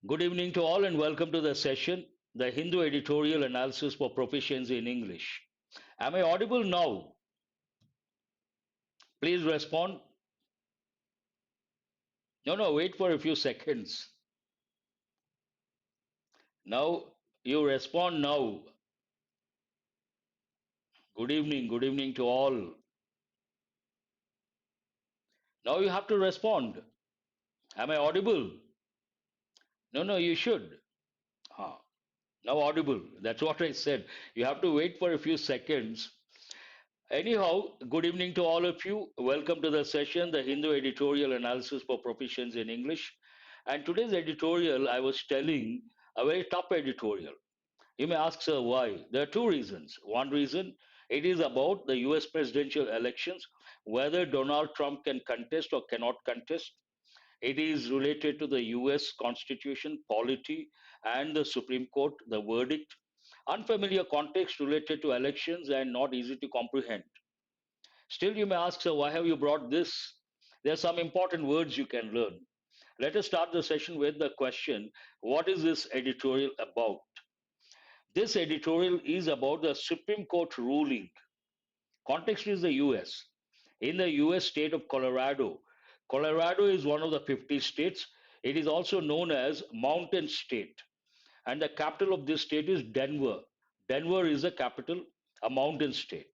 Good evening to all and welcome to the session, the Hindu Editorial Analysis for Proficiency in English. Am I audible now? Please respond. No, wait for a few seconds. Now you respond now. Good evening to all. Now you have to respond. Am I audible? No, you should. Huh. Now audible. That's what I said. You have to wait for a few seconds. Anyhow, good evening to all of you. Welcome to the session, the Hindu Editorial Analysis for Proficiency in English. And today's editorial, I was telling, a very tough editorial. You may ask, sir, why? There are two reasons. One reason, it is about the US presidential elections, whether Donald Trump can contest or cannot contest. It is related to the US Constitution, polity, and the Supreme Court, the verdict. Unfamiliar context related to elections and not easy to comprehend. Still, you may ask, so why have you brought this? There are some important words you can learn. Let us start the session with the question, what is this editorial about? This editorial is about the Supreme Court ruling. Context is the US. In the US state of Colorado, Colorado is one of the 50 states. It is also known as Mountain State. And the capital of this state is Denver. Denver is the capital, a mountain state.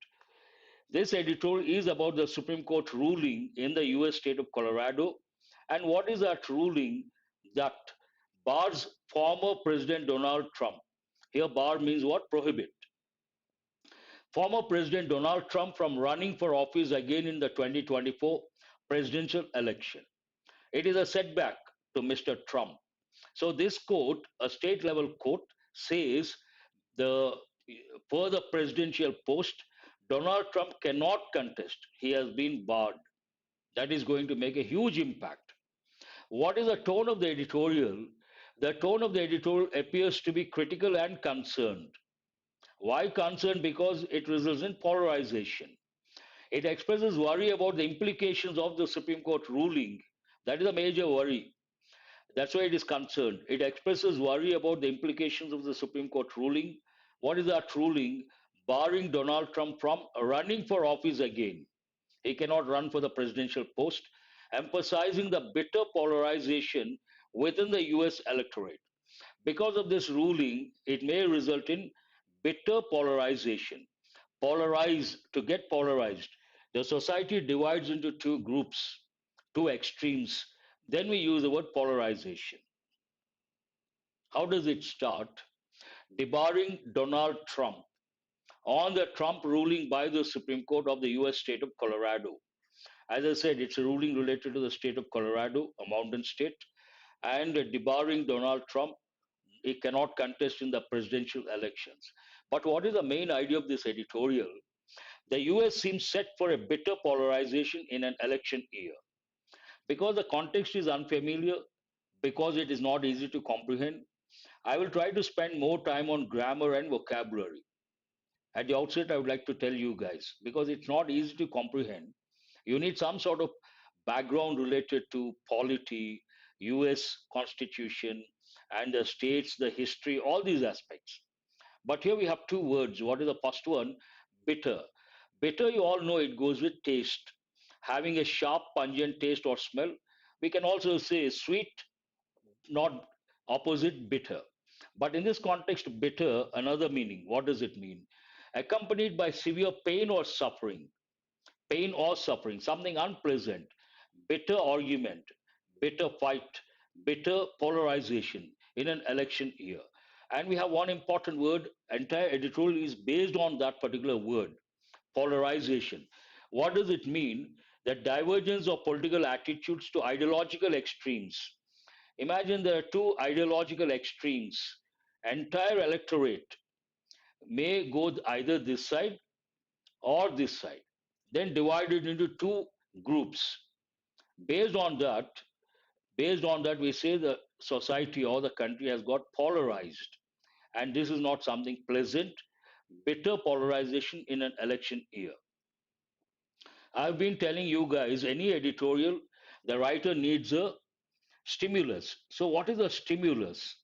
This editorial is about the Supreme Court ruling in the US state of Colorado. And what is that ruling that bars former President Donald Trump? Here, bar means what? Prohibit. Former President Donald Trump from running for office again in the 2024 presidential election. It is a setback to Mr. Trump. So, this court, a state level court, says the for the presidential post, Donald Trump cannot contest. He has been barred. That is going to make a huge impact. What is the tone of the editorial? The tone of the editorial appears to be critical and concerned. Why concerned? Because it results in polarization. It expresses worry about the implications of the Supreme Court ruling. That is a major worry. That's why it is concerned. It expresses worry about the implications of the Supreme Court ruling. What is that ruling? Barring Donald Trump from running for office again. He cannot run for the presidential post, emphasizing the bitter polarization within the US electorate. Because of this ruling, it may result in bitter polarization. To get polarized, the society divides into two groups, two extremes. Then we use the word polarization. How does it start? Debarring Donald Trump on the Trump ruling by the Supreme Court of the US state of Colorado. As I said, it's a ruling related to the state of Colorado, a mountain state, and debarring Donald Trump. He cannot contest in the presidential elections. But what is the main idea of this editorial? The US seems set for a bitter polarization in an election year. Because the context is unfamiliar, because it is not easy to comprehend, I will try to spend more time on grammar and vocabulary. At the outset, I would like to tell you guys, because it's not easy to comprehend, you need some sort of background related to polity, US Constitution, and the states, the history, all these aspects. But here we have two words. What is the first one? Bitter. Bitter, you all know it goes with taste. Having a sharp, pungent taste or smell. We can also say sweet, not opposite bitter. But in this context, bitter, another meaning. What does it mean? Accompanied by severe pain or suffering, something unpleasant, bitter argument, bitter fight, bitter polarization in an election year. And we have one important word, entire editorial is based on that particular word, polarization. What does it mean? The divergence of political attitudes to ideological extremes. Imagine there are two ideological extremes. Entire electorate may go either this side or this side, then divided into two groups. Based on that, we say the society or the country has got polarized, and this is not something pleasant. Bitter polarization in an election year. I've been telling you guys, any editorial, the writer needs a Stimulus. So, what is a stimulus?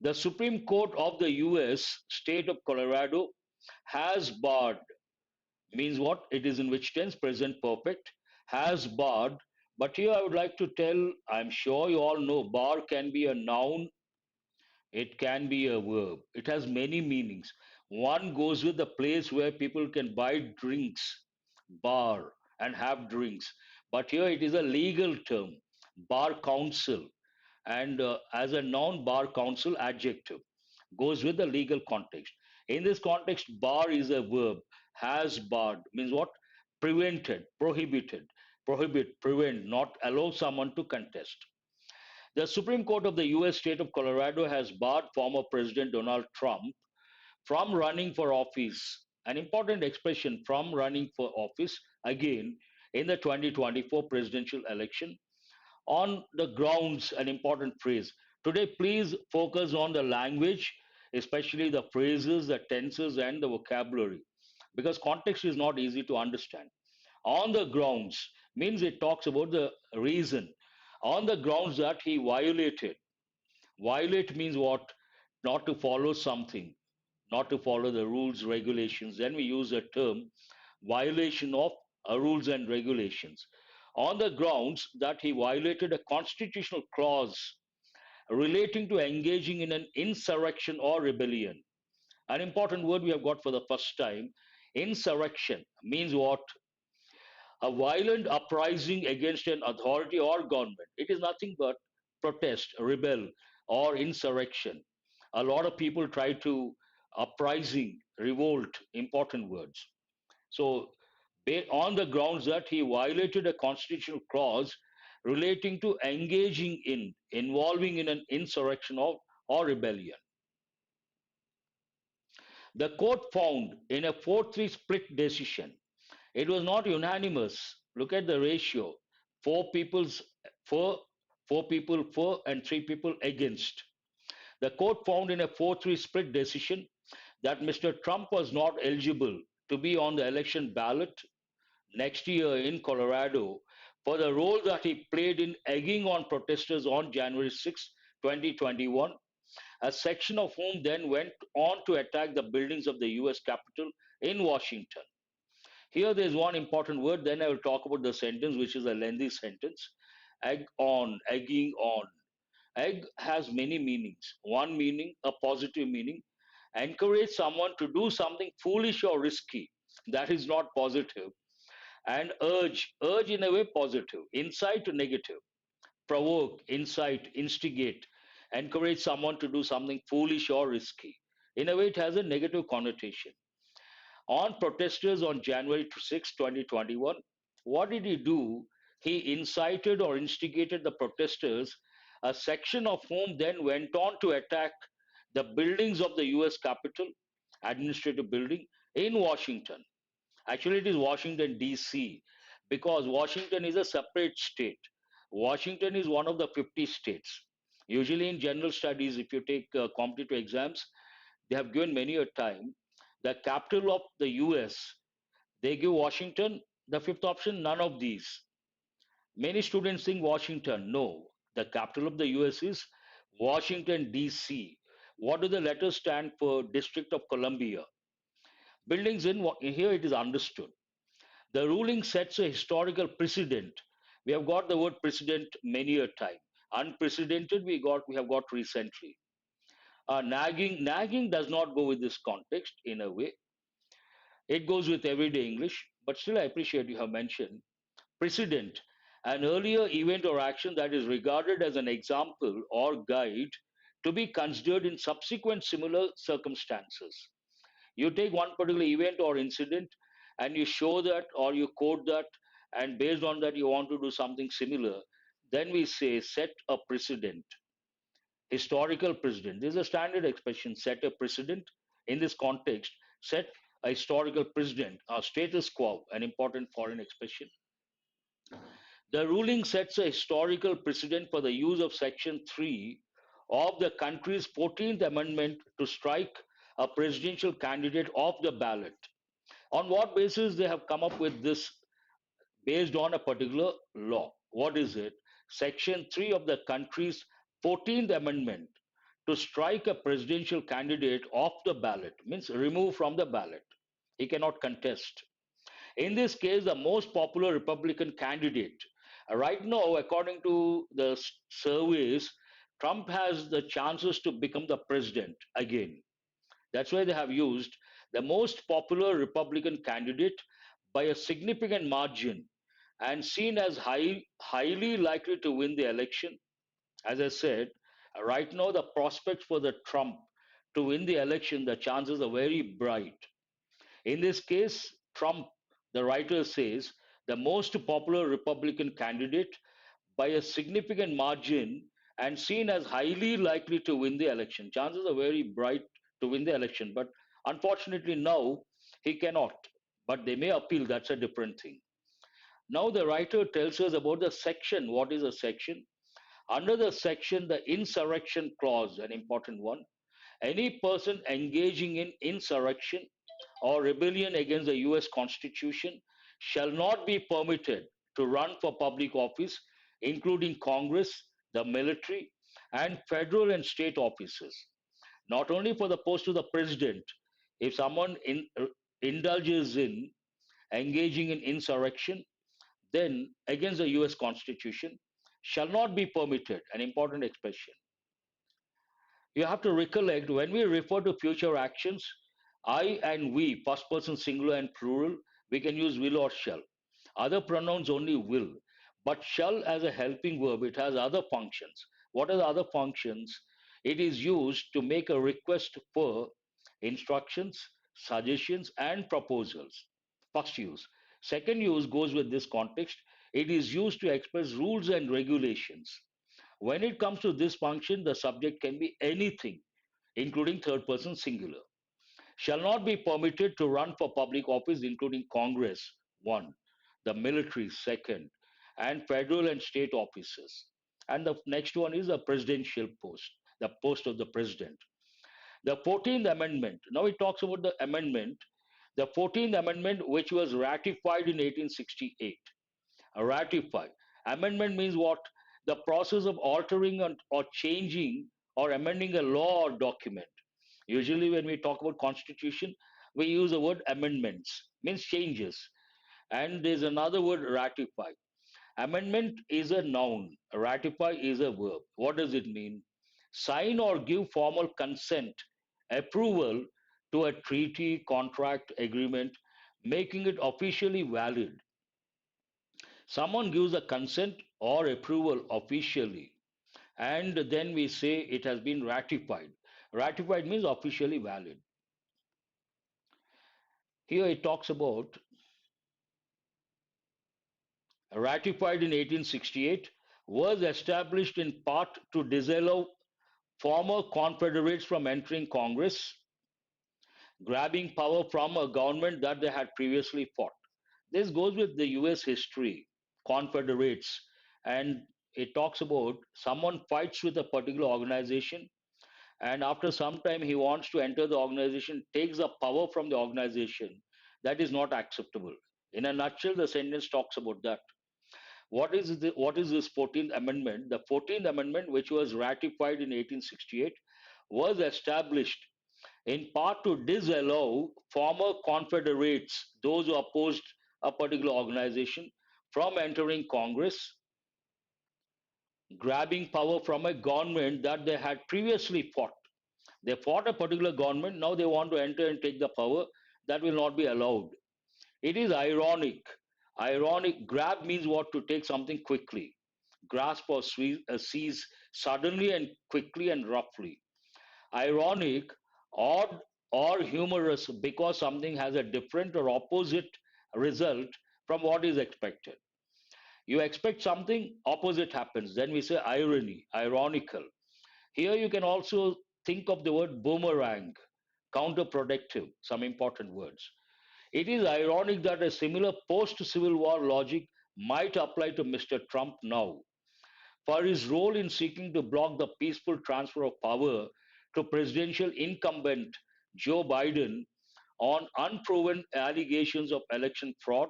The Supreme Court of the US state of Colorado has barred, means what? It is in which tense? Present perfect. Has barred. But here I would like to tell, I'm sure you all know, bar can be a noun, it can be a verb. It has many meanings. One goes with the place where people can buy drinks, bar, and have drinks. But here it is a legal term, bar counsel, and as a noun, bar counsel adjective goes with the legal context. In this context, bar is a verb. Has barred means what? Prevented, prohibited, prohibit, prevent, not allow someone to contest. The Supreme Court of the US state of Colorado has barred former President Donald Trump from running for office. An important expression, from running for office again in the 2024 presidential election on the grounds, an important phrase. Today, please focus on the language, especially the phrases, the tenses, and the vocabulary, because context is not easy to understand. On the grounds means it talks about the reason. On the grounds that he violated. Violate means what? Not to follow something, not to follow the rules, regulations. Then we use the term violation of rules and regulations. On the grounds that he violated a constitutional clause relating to engaging in an insurrection or rebellion. An important word we have got for the first time. Insurrection means what? A violent uprising against an authority or government. It is nothing but protest, rebel, or insurrection. A lot of people try to uprising, revolt, important words. So, on the grounds that he violated a constitutional clause relating to engaging in, involving in an insurrection or rebellion. The court found in a 4-3 split decision. It was not unanimous. Look at the ratio. Four people's for, four people for, and three people against. The court found in a 4-3 split decision that Mr. Trump was not eligible to be on the election ballot next year in Colorado for the role that he played in egging on protesters on January 6, 2021, a section of whom then went on to attack the buildings of the US Capitol in Washington. Here there's one important word, then I will talk about the sentence, which is a lengthy sentence. Egg on, egging on. Egg has many meanings. One meaning, a positive meaning, encourage someone to do something foolish or risky. That is not positive. And urge in a way positive. Incite to negative. Provoke, incite, instigate, encourage someone to do something foolish or risky. In a way, it has a negative connotation. On protesters on January 6, 2021, what did he do? He incited or instigated the protesters, a section of whom then went on to attack the buildings of the US Capitol, administrative building in Washington. Actually, it is Washington, D.C., because Washington is a separate state. Washington is one of the 50 states. Usually, in general studies, if you take competitive exams, they have given many a time the capital of the US. They give Washington, the fifth option, none of these. Many students think Washington. No, the capital of the US is Washington, D.C. What do the letters stand for? District of Columbia. Buildings in here it is understood. The ruling sets a historical precedent. We have got the word precedent many a time. Unprecedented we have got recently. Nagging does not go with this context in a way. It goes with everyday English, but still I appreciate you have mentioned precedent, an earlier event or action that is regarded as an example or guide to be considered in subsequent similar circumstances. You take one particular event or incident and you show that or you quote that, and based on that, you want to do something similar, then we say set a precedent. Historical precedent. This is a standard expression, set a precedent. In this context, set a historical precedent, a status quo, an important foreign expression. The ruling sets a historical precedent for the use of Section 3 of the country's 14th Amendment to strike a presidential candidate off the ballot. On what basis they have come up with this? Based on a particular law. What is it? Section 3 of the country's 14th Amendment to strike a presidential candidate off the ballot, means remove from the ballot. He cannot contest. In this case, the most popular Republican candidate. Right now, according to the surveys, Trump has the chances to become the president again. That's why they have used the most popular Republican candidate by a significant margin and seen as highly likely to win the election. As I said, right now the prospects for the Trump to win the election, the chances are very bright. In this case, Trump, the writer says, the most popular Republican candidate by a significant margin and seen as highly likely to win the election. Chances are very bright to win the election, but unfortunately now he cannot. But they may appeal, that's a different thing. Now the writer tells us about the section. What is a section? Under the section, the insurrection clause, an important one. Any person engaging in insurrection or rebellion against the US Constitution shall not be permitted to run for public office, including Congress, the military, and federal and state offices. Not only for the post of the president, if someone indulges in engaging in insurrection, then against the US Constitution, shall not be permitted, an important expression. You have to recollect when we refer to future actions, I and we, first person singular and plural, we can use will or shall. Other pronouns only will. But shall as a helping verb, it has other functions. What are the other functions? It is used to make a request for instructions, suggestions, and proposals. First use. Second use goes with this context. It is used to express rules and regulations. When it comes to this function, the subject can be anything, including third person singular. Shall not be permitted to run for public office, including Congress, one, the military, second, and federal and state offices. And the next one is the presidential post, the post of the president. The 14th Amendment, now it talks about the amendment, the 14th Amendment, which was ratified in 1868. Ratify. Amendment means what? The process of altering or changing or amending a law or document. Usually, when we talk about constitution, we use the word amendments, means changes. And there's another word, ratify. Amendment is a noun, ratify is a verb. What does it mean? Sign or give formal consent, approval to a treaty, contract, agreement, making it officially valid. Someone gives a consent or approval officially, and then we say it has been ratified. Ratified means officially valid. Here it talks about ratified in 1868, was established in part to disallow former Confederates from entering Congress, grabbing power from a government that they had previously fought. This goes with the US history, Confederates, and it talks about someone fights with a particular organization, and after some time he wants to enter the organization, takes the power from the organization. That is not acceptable. In a nutshell, the sentence talks about that. What is this 14th Amendment? The 14th Amendment, which was ratified in 1868, was established in part to disallow former Confederates, those who opposed a particular organization, from entering Congress, grabbing power from a government that they had previously fought. They fought a particular government, now they want to enter and take the power. That will not be allowed. It is ironic. Ironic, grab means what? To take something quickly. Grasp or seize suddenly and quickly and roughly. Ironic, odd, or humorous because something has a different or opposite result from what is expected. You expect something, opposite happens. Then we say irony, ironical. Here you can also think of the word boomerang, counterproductive, some important words. It is ironic that a similar post Civil War logic might apply to Mr. Trump now. For his role in seeking to block the peaceful transfer of power to presidential incumbent Joe Biden on unproven allegations of election fraud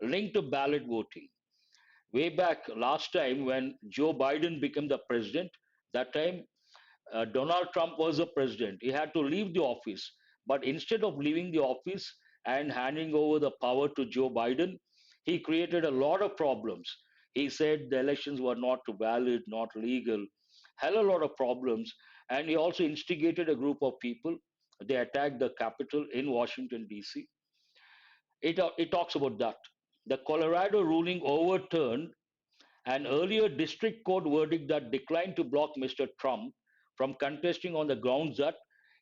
linked to ballot voting. Way back last time when Joe Biden became the president, that time Donald Trump was the president. He had to leave the office. But instead of leaving the office and handing over the power to Joe Biden, he created a lot of problems. He said the elections were not valid, not legal, had a lot of problems. And he also instigated a group of people. They attacked the Capitol in Washington, D.C. It talks about that. The Colorado ruling overturned an earlier district court verdict that declined to block Mr. Trump from contesting on the grounds that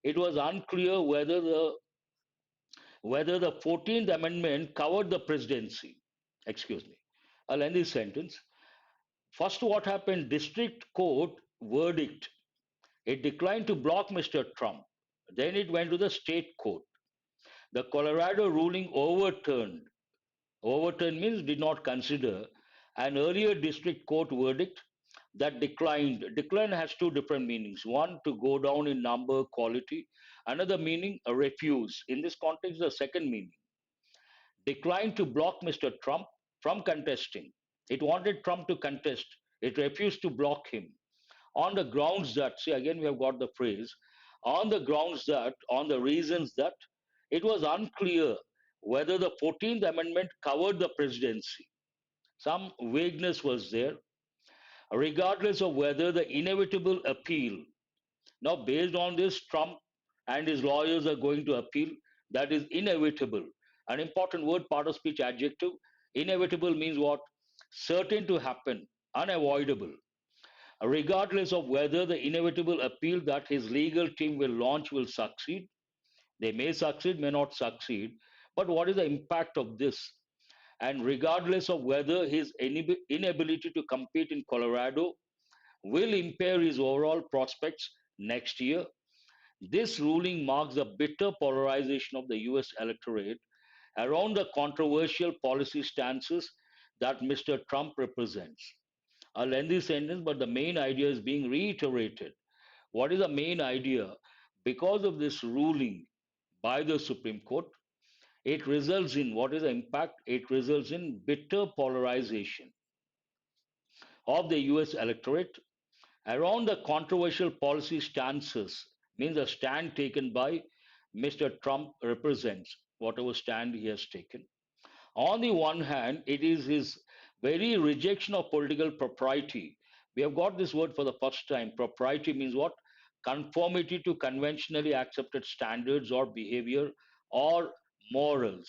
it was unclear whether the 14th Amendment covered the presidency. Excuse me. I'll end this sentence. First, what happened? District court verdict. It declined to block Mr. Trump. Then it went to the state court. The Colorado ruling overturned. Overturn means did not consider an earlier district court verdict that declined. Decline has two different meanings. One, to go down in number, quality. Another meaning, a refuse. In this context, the second meaning, declined to block Mr. Trump from contesting. It wanted Trump to contest. It refused to block him on the grounds that, see, again, we have got the phrase, on the grounds that, on the reasons that it was unclear whether the 14th Amendment covered the presidency. Some vagueness was there, regardless of whether the inevitable appeal. Now, based on this, Trump and his lawyers are going to appeal. That is inevitable. An important word, part of speech adjective. Inevitable means what? Certain to happen, unavoidable. Regardless of whether the inevitable appeal that his legal team will launch will succeed. They may succeed, may not succeed. But what is the impact of this? And regardless of whether his inability to compete in Colorado will impair his overall prospects next year, this ruling marks a bitter polarization of the US electorate around the controversial policy stances that Mr. Trump represents. I'll end this sentence, but the main idea is being reiterated. What is the main idea? Because of this ruling by the Supreme Court, it results in what is the impact? It results in bitter polarization of the US electorate around the controversial policy stances, means the stand taken by Mr. Trump represents, whatever stand he has taken. On the one hand, it is his very rejection of political propriety. We have got this word for the first time. Propriety means what? Conformity to conventionally accepted standards or behavior or morals.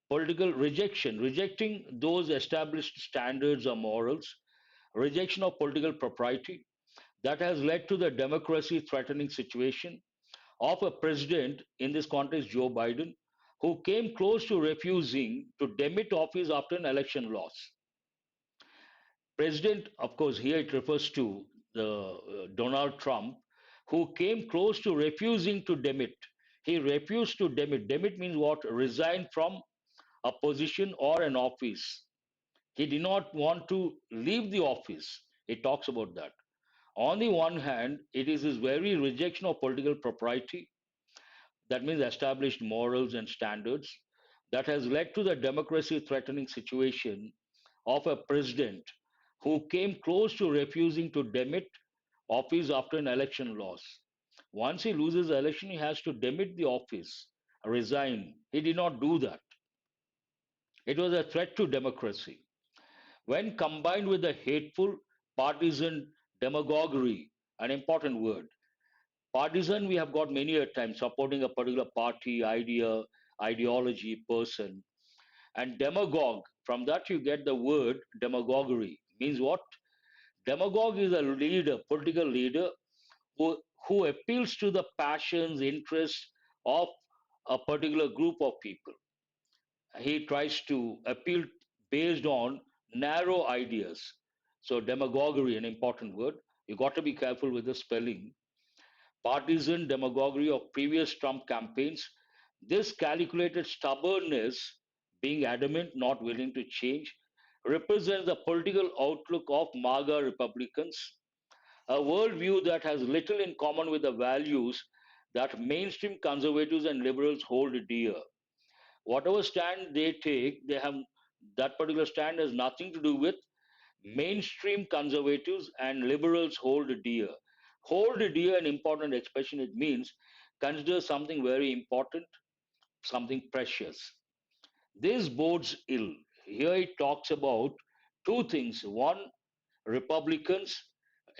Political rejection, rejecting those established standards or morals, rejection of political propriety that has led to the democracy threatening situation of a president, in this context, Joe Biden, who came close to refusing to demit office after an election loss. President, of course, here it refers to the Donald Trump, who came close to refusing to demit. He refused to demit. Demit means what? Resign from a position or an office. He did not want to leave the office. It talks about that. On the one hand, it is his very rejection of political propriety, that means established morals and standards, that has led to the democracy threatening situation of a president who came close to refusing to demit office after an election loss. Once he loses the election, he has to demit the office, resign. He did not do that. It was a threat to democracy. When combined with the hateful partisan demagoguery, an important word. Partisan, we have got many a time supporting a particular party, idea, ideology, person. And demagogue, from that you get the word demagoguery. Means what? Demagogue is a leader, political leader, who appeals to the passions, interests of a particular group of people. He tries to appeal based on narrow ideas. So demagoguery, an important word. You got to be careful with the spelling. Partisan demagoguery of previous Trump campaigns. This calculated stubbornness, being adamant, not willing to change, represents the political outlook of MAGA Republicans, a worldview that has little in common with the values that mainstream conservatives and liberals hold dear. Whatever stand they take, they have That particular stand has nothing to do with mainstream conservatives and liberals hold dear. Hold dear, an important expression. It means consider something very important, something precious. This bodes ill. Here it talks about two things. One, Republicans,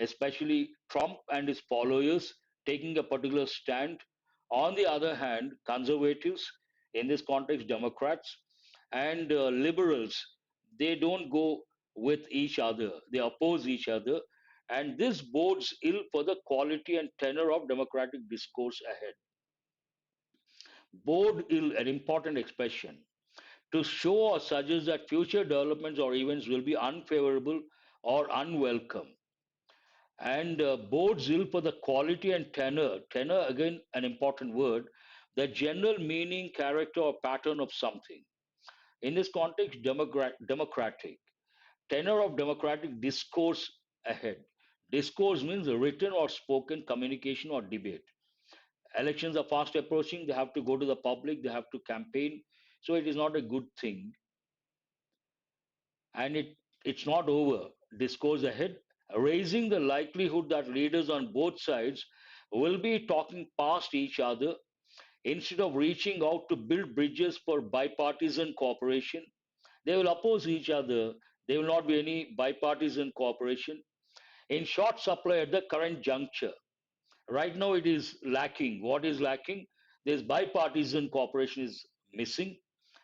especially Trump and his followers, taking a particular stand. On the other hand, conservatives, in this context, Democrats and liberals, they don't go with each other, they oppose each other. And this bodes ill for the quality and tenor of democratic discourse ahead. Bode ill, an important expression to show or suggest that future developments or events will be unfavorable or unwelcome, and bodes ill for the quality and tenor. Tenor, again, an important word, the general meaning, character, or pattern of something. In this context, democratic. Tenor of democratic discourse ahead. Discourse means written or spoken communication or debate. Elections are fast approaching, they have to go to the public, they have to campaign. So it is not a good thing. And it's not over. Discourse ahead, raising the likelihood that leaders on both sides will be talking past each other instead of reaching out to build bridges for bipartisan cooperation. They will oppose each other. There will not be any bipartisan cooperation in short supply at the current juncture. Right now, it is lacking. What is lacking? This bipartisan cooperation is missing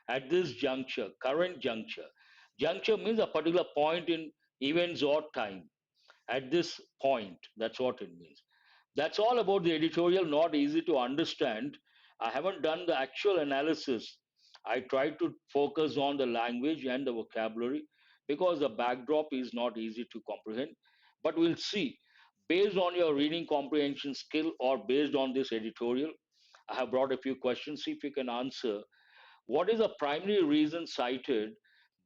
at this juncture, current juncture. Juncture means a particular point in events or time. At this point, that's what it means. That's all about the editorial, not easy to understand. I haven't done the actual analysis. I tried to focus on the language and the vocabulary because the backdrop is not easy to comprehend. But we'll see. Based on your reading comprehension skill or based on this editorial, I have brought a few questions. See if you can answer. What is the primary reason cited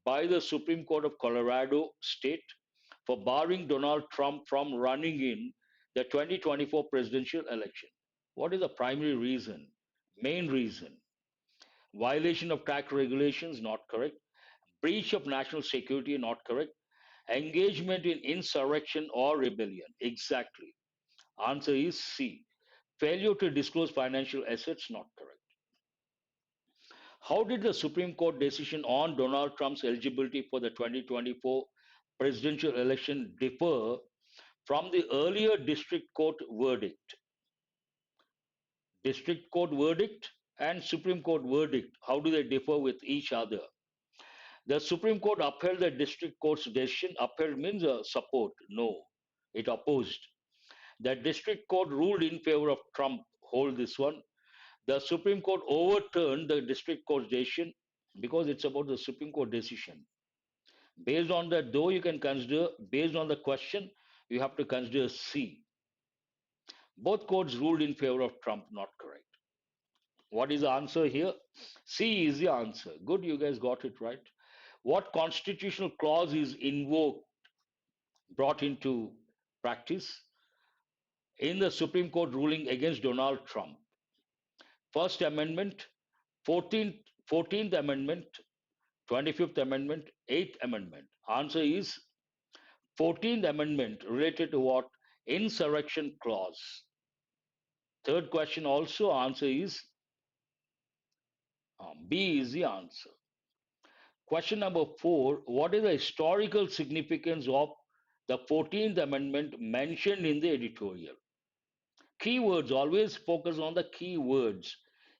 by the Supreme Court of Colorado State for barring Donald Trump from running in the 2024 presidential election? What is the primary reason? Main reason? Violation of tax regulations, not correct. Breach of national security, not correct. Engagement in insurrection or rebellion, exactly. Answer is C. Failure to disclose financial assets, not correct. How did the Supreme Court decision on Donald Trump's eligibility for the 2024 presidential election differ from the earlier district court verdict? District court verdict and Supreme Court verdict, how do they differ with each other? The Supreme Court upheld the district court's decision. Upheld means support. No, it opposed. The district court ruled in favor of Trump. Hold this one. The Supreme Court overturned the district court's decision because it's about the Supreme Court decision. Based on that, though, you can consider, based on the question, you have to consider C. Both courts ruled in favor of Trump, not correct. What is the answer here? C is the answer. Good, you guys got it right. What constitutional clause is invoked, brought into practice in the Supreme Court ruling against Donald Trump? First Amendment, 14th Amendment, 25th Amendment, 8th Amendment. Answer is 14th Amendment related to what? Insurrection clause. Third question also, answer is B is the answer. Question number 4, what is the historical significance of the 14th Amendment mentioned in the editorial? Keywords, always focus on the keywords.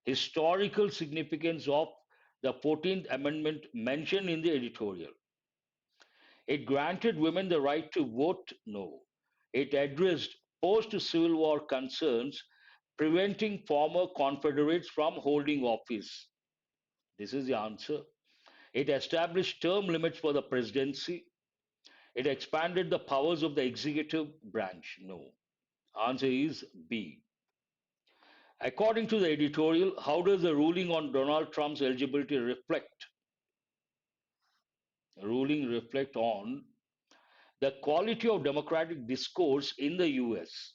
Historical significance of the 14th Amendment mentioned in the editorial. It granted women the right to vote? No. It addressed post-Civil War concerns preventing former Confederates from holding office. This is the answer. It established term limits for the presidency. It expanded the powers of the executive branch. No. Answer is B. According to the editorial, how does the ruling on Donald Trump's eligibility reflect? Ruling reflect on the quality of democratic discourse in the US.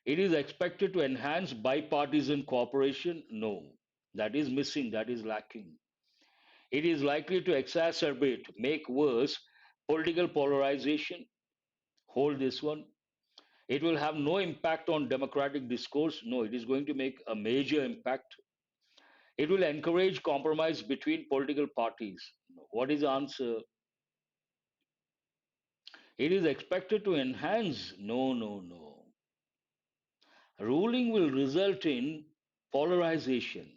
It is expected to enhance bipartisan cooperation? No. That is missing, that is lacking. It is likely to exacerbate, make worse political polarization. Hold this one. It will have no impact on democratic discourse. No, it is going to make a major impact. It will encourage compromise between political parties. What is the answer? It is expected to enhance. No, no, no. Ruling will result in polarization.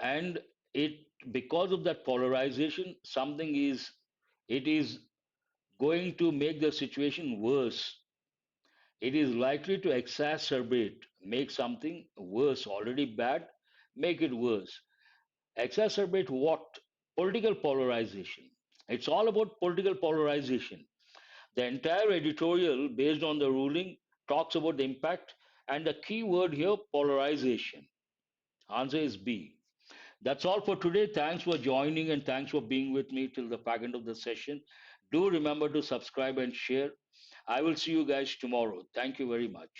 And it because of that polarization, it is going to make the situation worse. It is likely to exacerbate, make something worse, already bad, make it worse. Exacerbate what? Political polarization. It's all about political polarization. The entire editorial, based on the ruling, talks about the impact, and the key word here, polarization. Answer is B. That's all for today. Thanks for joining and thanks for being with me till the back end of the session. Do remember to subscribe and share. I will see you guys tomorrow. Thank you very much.